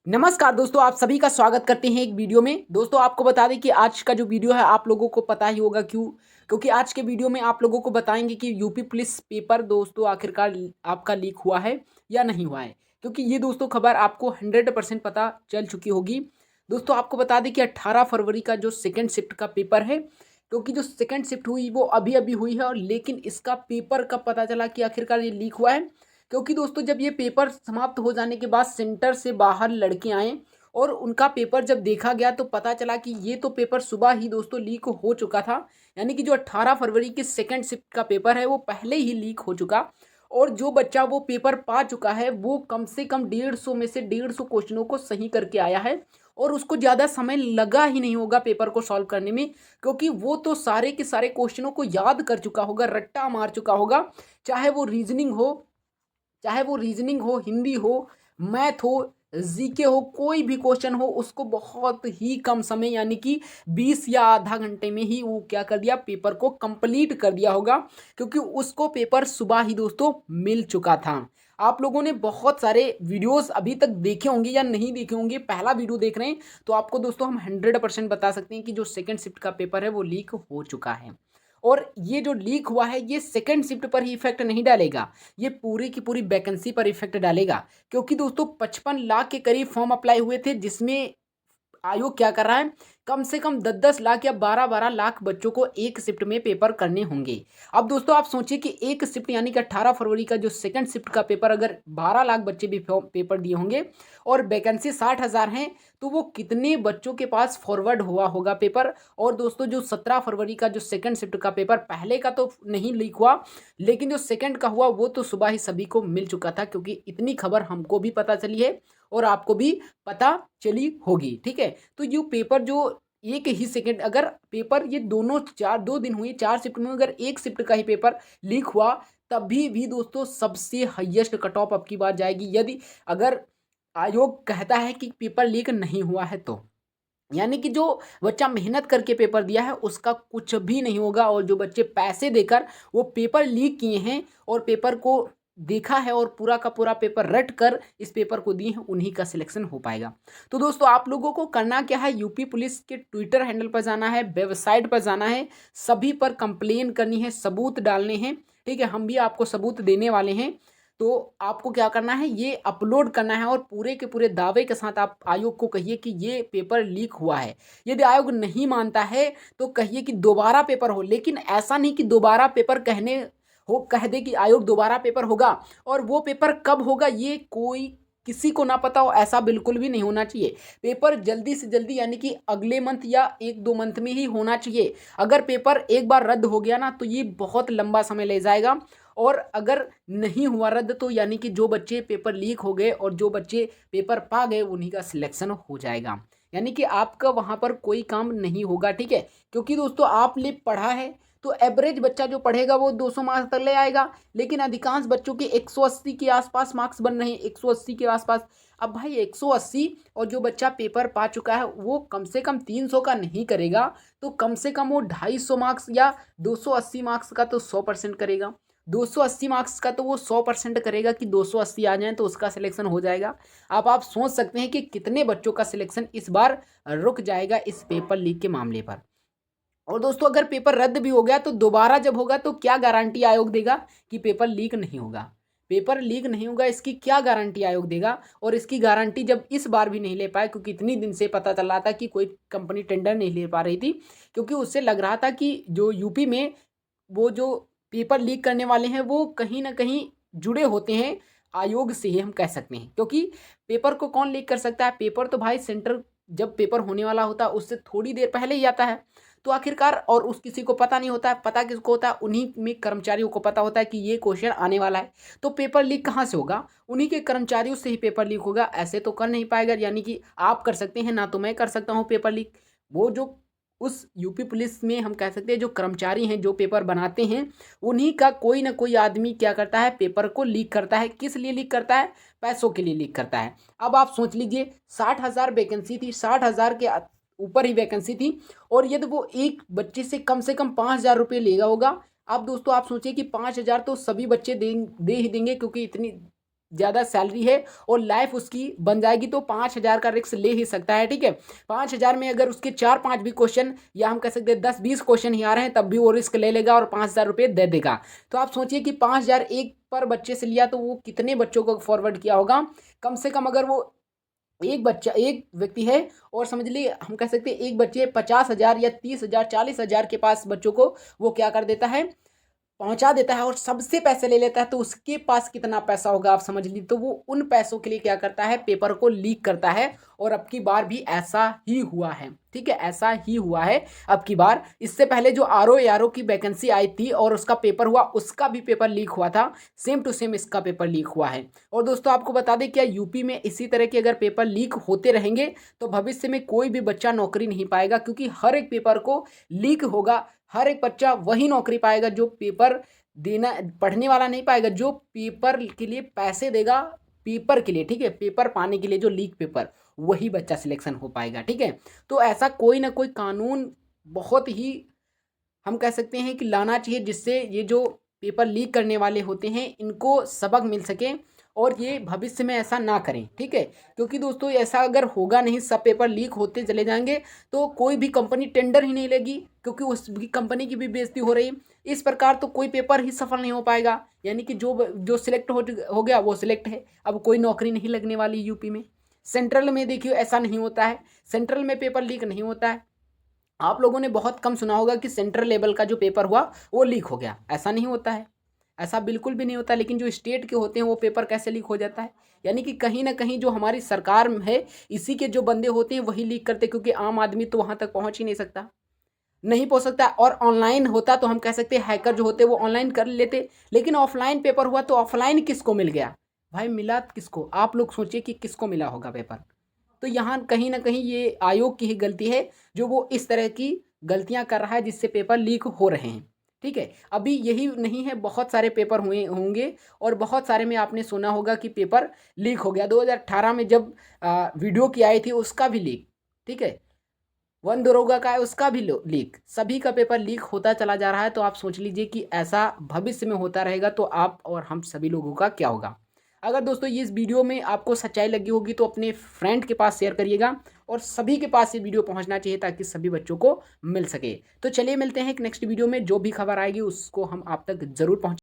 नमस्कार दोस्तों, आप सभी का स्वागत करते हैं एक वीडियो में। दोस्तों आपको बता दें कि आज का जो वीडियो है आप लोगों को पता ही होगा क्यों, क्योंकि आज के वीडियो में आप लोगों को बताएंगे कि यूपी पुलिस पेपर दोस्तों आखिरकार आपका लीक हुआ है या नहीं हुआ है। क्योंकि ये दोस्तों खबर आपको 100% पता चल चुकी होगी। दोस्तों आपको बता दें कि 18 फरवरी का जो सेकेंड शिफ्ट का पेपर है, क्योंकि जो सेकेंड शिफ्ट हुई वो अभी अभी हुई है, और लेकिन इसका पेपर कब पता चला कि आखिरकार ये लीक हुआ है। क्योंकि दोस्तों जब ये पेपर समाप्त हो जाने के बाद सेंटर से बाहर लड़के आए और उनका पेपर जब देखा गया तो पता चला कि ये तो पेपर सुबह ही दोस्तों लीक हो चुका था। यानी कि जो 18 फरवरी की सेकंड शिफ्ट का पेपर है वो पहले ही लीक हो चुका। और जो बच्चा वो पेपर पा चुका है वो कम से कम 150 में से 150 क्वेश्चनों को सही करके आया है, और उसको ज़्यादा समय लगा ही नहीं होगा पेपर को सॉल्व करने में, क्योंकि वो तो सारे के सारे क्वेश्चनों को याद कर चुका होगा, रट्टा मार चुका होगा। चाहे वो रीजनिंग हो, चाहे वो रीजनिंग हो, हिंदी हो, मैथ हो, जीके हो, कोई भी क्वेश्चन हो, उसको बहुत ही कम समय यानी कि 20 या आधा घंटे में ही वो क्या कर दिया, पेपर को कंप्लीट कर दिया होगा। क्योंकि उसको पेपर सुबह ही दोस्तों मिल चुका था। आप लोगों ने बहुत सारे वीडियोस अभी तक देखे होंगे या नहीं देखे होंगे, पहला वीडियो देख रहे हैं तो आपको दोस्तों हम 100% बता सकते हैं कि जो सेकंड शिफ्ट का पेपर है वो लीक हो चुका है। और ये जो लीक हुआ है ये सेकंड शिफ्ट पर ही इफेक्ट नहीं डालेगा, ये पूरी की पूरी वैकेंसी पर इफेक्ट डालेगा। क्योंकि दोस्तों 55 लाख के करीब फॉर्म अप्लाई हुए थे, जिसमें आयोग क्या कर रहा है, कम से कम 10-10 लाख या 12-12 लाख बच्चों को एक शिफ्ट में पेपर करने होंगे। अब दोस्तों आप सोचिए कि एक शिफ्ट यानी कि 18 फरवरी का जो सेकंड शिफ्ट का पेपर, अगर 12 लाख बच्चे भी पेपर दिए होंगे और वैकेंसी 60,000 हैं, तो वो कितने बच्चों के पास फॉरवर्ड हुआ होगा पेपर। और दोस्तों जो 17 फरवरी का जो सेकंड शिफ्ट का पेपर, पहले का तो नहीं लीक हुआ, लेकिन जो सेकंड का हुआ वो तो सुबह ही सभी को मिल चुका था, क्योंकि इतनी खबर हमको भी पता चली है और आपको भी पता चली होगी। ठीक है, तो ये पेपर जो एक ही सेकंड, अगर पेपर ये दोनों 2 दिन हुए, 4 शिफ्ट में अगर एक शिफ्ट का ही पेपर लीक हुआ, तभी भी दोस्तों सबसे हाईएस्ट कट ऑफ अब की बात जाएगी। यदि अगर आयोग कहता है कि पेपर लीक नहीं हुआ है, तो यानी कि जो बच्चा मेहनत करके पेपर दिया है उसका कुछ भी नहीं होगा, और जो बच्चे पैसे देकर वो पेपर लीक किए हैं और पेपर को देखा है और पूरा का पूरा पेपर रट कर इस पेपर को दिए हैं, उन्हीं का सिलेक्शन हो पाएगा। तो दोस्तों आप लोगों को करना क्या है, यूपी पुलिस के ट्विटर हैंडल पर जाना है, वेबसाइट पर जाना है, सभी पर कंप्लेन करनी है, सबूत डालने हैं। ठीक है, हम भी आपको सबूत देने वाले हैं। तो आपको क्या करना है, ये अपलोड करना है और पूरे के पूरे दावे के साथ आप आयोग को कहिए कि ये पेपर लीक हुआ है। यदि आयोग नहीं मानता है तो कहिए कि दोबारा पेपर हो, लेकिन ऐसा नहीं कि दोबारा पेपर कह दे कि आयोग दोबारा पेपर होगा, और वो पेपर कब होगा ये कोई किसी को ना पता हो, ऐसा बिल्कुल भी नहीं होना चाहिए। पेपर जल्दी से जल्दी यानी कि अगले मंथ या 1-2 मंथ में ही होना चाहिए। अगर पेपर एक बार रद्द हो गया ना तो ये बहुत लंबा समय ले जाएगा, और अगर नहीं हुआ रद्द तो यानी कि जो बच्चे पेपर लीक हो गए और जो बच्चे पेपर पा गए उन्हीं का सिलेक्शन हो जाएगा, यानी कि आपका वहाँ पर कोई काम नहीं होगा। ठीक है, क्योंकि दोस्तों आपने पढ़ा है तो एवरेज बच्चा जो पढ़ेगा वो 200 मार्क्स तक ले आएगा, लेकिन अधिकांश बच्चों के 180 के आसपास मार्क्स बन रहे हैं, 180 के आसपास। अब भाई 180, और जो बच्चा पेपर पा चुका है वो कम से कम 300 का नहीं करेगा, तो कम से कम वो 250 मार्क्स या 280 मार्क्स का तो 100% करेगा। 280 मार्क्स का तो वो 100% करेगा कि 280 आ जाए तो उसका सिलेक्शन हो जाएगा। अब आप सोच सकते हैं कि कितने बच्चों का सिलेक्शन इस बार रुक जाएगा इस पेपर लीक के मामले पर। और दोस्तों अगर पेपर रद्द भी हो गया तो दोबारा जब होगा तो क्या गारंटी आयोग देगा कि पेपर लीक नहीं होगा। पेपर लीक नहीं होगा इसकी क्या गारंटी आयोग देगा, और इसकी गारंटी जब इस बार भी नहीं ले पाए, क्योंकि इतनी दिन से पता चल रहा था कि कोई कंपनी टेंडर नहीं ले पा रही थी, क्योंकि उससे लग रहा था कि जो यूपी में वो जो पेपर लीक करने वाले हैं वो कहीं ना कहीं जुड़े होते हैं आयोग से ही, हम कह सकते हैं। क्योंकि पेपर को कौन लीक कर सकता है, पेपर तो भाई सेंटर जब पेपर होने वाला होता है उससे थोड़ी देर पहले ही आता है। तो आखिरकार और उस किसी को पता नहीं होता है, पता किसको होता है, उन्हीं में कर्मचारियों को पता होता है कि ये क्वेश्चन आने वाला है। तो पेपर लीक कहाँ से होगा, उन्हीं के कर्मचारियों से ही पेपर लीक होगा, ऐसे तो कर नहीं पाएगा। यानी कि आप कर सकते हैं ना, तो मैं कर सकता हूँ पेपर लीक। वो जो उस यूपी पुलिस में हम कह सकते हैं जो कर्मचारी हैं जो पेपर बनाते हैं, उन्हीं का कोई ना कोई आदमी क्या करता है, पेपर को लीक करता है। किस लिए लीक करता है, पैसों के लिए लीक करता है। अब आप सोच लीजिए 60,000 वैकेंसी थी, 60,000 के ऊपर ही वैकेंसी थी, और यदि वो एक बच्चे से कम 5,000 रुपये लेगा होगा। अब दोस्तों आप सोचिए कि 5,000 तो सभी बच्चे दे ही देंगे, क्योंकि इतनी ज़्यादा सैलरी है और लाइफ उसकी बन जाएगी तो 5,000 का रिस्क ले ही सकता है। ठीक है, 5,000 में अगर उसके 4-5 भी क्वेश्चन या हम कह सकते हैं 10-20 क्वेश्चन ही आ रहे हैं तब भी वो रिस्क ले लेगा और 5,000 रुपये दे देगा। तो आप सोचिए कि 5,000 एक पर बच्चे से लिया तो वो कितने बच्चों को फॉरवर्ड किया होगा। कम से कम अगर वो एक व्यक्ति है और समझ लीजिए हम कह सकते हैं एक बच्चे 50,000 या 30,000 40,000 के पास बच्चों को वो क्या कर देता है, पहुंचा देता है और सबसे पैसे ले लेता है, तो उसके पास कितना पैसा होगा आप समझ लीजिए। तो वो उन पैसों के लिए क्या करता है, पेपर को लीक करता है। और अब की बार भी ऐसा ही हुआ है। ठीक है, ऐसा ही हुआ है अब की बार। इससे पहले जो आर ओ की वैकेंसी आई थी और उसका पेपर हुआ, उसका भी पेपर लीक हुआ था। सेम टू सेम इसका पेपर लीक हुआ है। और दोस्तों आपको बता दें, क्या यूपी में इसी तरह के अगर पेपर लीक होते रहेंगे तो भविष्य में कोई भी बच्चा नौकरी नहीं पाएगा, क्योंकि हर एक पेपर को लीक होगा। हर एक बच्चा वही नौकरी पाएगा जो पेपर देना, पढ़ने वाला नहीं पाएगा, जो पेपर के लिए पैसे देगा पेपर के लिए। ठीक है, पेपर पाने के लिए जो लीक पेपर, वही बच्चा सिलेक्शन हो पाएगा। ठीक है, तो ऐसा कोई ना कोई कानून बहुत ही हम कह सकते हैं कि लाना चाहिए, जिससे ये जो पेपर लीक करने वाले होते हैं इनको सबक मिल सके और ये भविष्य में ऐसा ना करें। ठीक है, क्योंकि दोस्तों ऐसा अगर होगा नहीं, सब पेपर लीक होते चले जाएंगे तो कोई भी कंपनी टेंडर ही नहीं लेगी, क्योंकि उस कंपनी की भी बेइज्जती हो रही। इस प्रकार तो कोई पेपर ही सफल नहीं हो पाएगा। यानी कि जो जो सिलेक्ट हो गया वो सिलेक्ट है, अब कोई नौकरी नहीं लगने वाली यूपी में। सेंट्रल में देखिए ऐसा नहीं होता है, सेंट्रल में पेपर लीक नहीं होता है। आप लोगों ने बहुत कम सुना होगा कि सेंट्रल लेवल का जो पेपर हुआ वो लीक हो गया, ऐसा नहीं होता है, ऐसा बिल्कुल भी नहीं होता। लेकिन जो स्टेट के होते हैं वो पेपर कैसे लीक हो जाता है, यानी कि कहीं ना कहीं जो हमारी सरकार है इसी के जो बंदे होते हैं वही लीक करते हैं, क्योंकि आम आदमी तो वहाँ तक पहुँच ही नहीं सकता, नहीं पहुँच सकता। और ऑनलाइन होता तो हम कह सकते हैं हैकर जो होते वो ऑनलाइन कर लेते, लेकिन ऑफलाइन पेपर हुआ तो ऑफलाइन किसको मिल गया भाई, मिला किसको? आप लोग सोचिए कि किसको मिला होगा पेपर। तो यहाँ कहीं ना कहीं ये आयोग की ही गलती है, जो वो इस तरह की गलतियाँ कर रहा है जिससे पेपर लीक हो रहे हैं। ठीक है, अभी यही नहीं है, बहुत सारे पेपर हुए होंगे और बहुत सारे में आपने सुना होगा कि पेपर लीक हो गया। 2018 में जब वीडियो की आई थी उसका भी लीक। ठीक है, वन दरोगा का है उसका भी लीक, सभी का पेपर लीक होता चला जा रहा है। तो आप सोच लीजिए कि ऐसा भविष्य में होता रहेगा तो आप और हम सभी लोगों का क्या होगा। अगर दोस्तों ये इस वीडियो में आपको सच्चाई लगी होगी तो अपने फ्रेंड के पास शेयर करिएगा और सभी के पास ये वीडियो पहुंचना चाहिए ताकि सभी बच्चों को मिल सके। तो चलिए मिलते हैं एक नेक्स्ट वीडियो में, जो भी खबर आएगी उसको हम आप तक जरूर पहुंचा